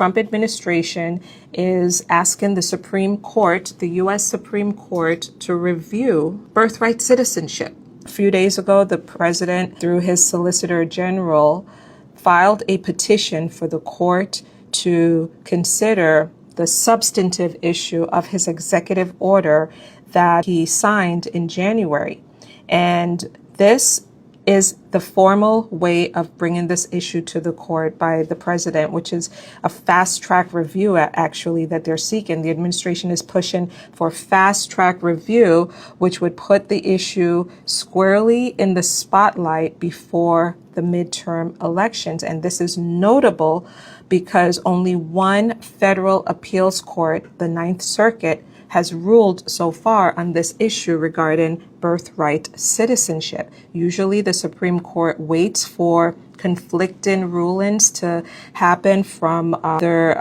Trump administration is asking the Supreme Court, the U.S. Supreme Court, to review birthright citizenship. A few days ago, the president, through his Solicitor General, filed a petition for the court to consider the substantive issue of his executive order that he signed in January. And this is the formal way of bringing this issue to the court by the president, which is a fast-track review, actually, that they're seeking. The administration is pushing for fast-track review, which would put the issue squarely in the spotlight before the midterm elections. And this is notable because only one federal appeals court, the Ninth Circuit, has ruled so far on this issue regarding birthright citizenship. Usually the Supreme Court waits for conflicting rulings to happen from other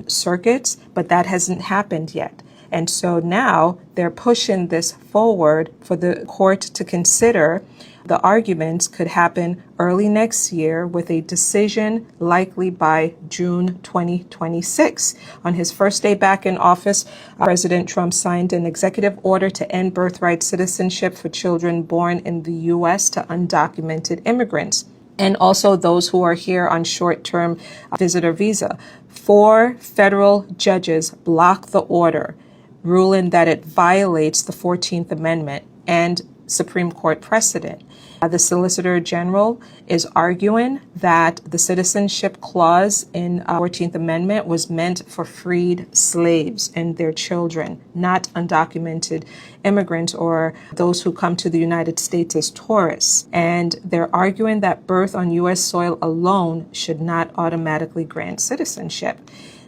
circuits, but that hasn't happened yet. And so now they're pushing this forward for the court to consider. The arguments could happen early next year with a decision likely by June 2026. On his first day back in office, President Trump signed an executive order to end birthright citizenship for children born in the U.S. to undocumented immigrants, and also those who are here on short-term visitor visa. 4 federal judges blocked the order, ruling that it violates the 14th Amendment and Supreme Court precedent. The Solicitor General is arguing that the citizenship clause in the 14th Amendment was meant for freed slaves and their children, not undocumented immigrants or those who come to the United States as tourists. And they're arguing that birth on U.S. soil alone should not automatically grant citizenship.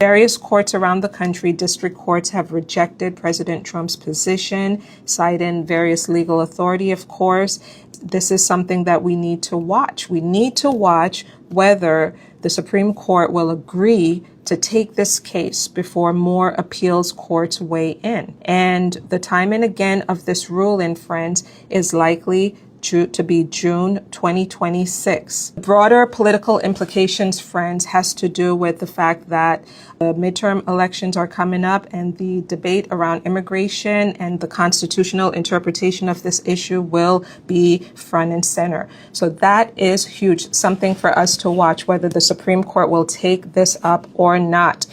Various courts around the country, district courts, have rejected President Trump's position, citing various legal authority, of course. This is something that we need to watch. We need to watch whether the Supreme Court will agree to take this case before more appeals courts weigh in. And the timing again of this ruling, friends, is likely to be June 2026. Broader political implications, friends, has to do with the fact that the midterm elections are coming up and the debate around immigration and the constitutional interpretation of this issue will be front and center. So that is huge, something for us to watch, whether the Supreme Court will take this up or not.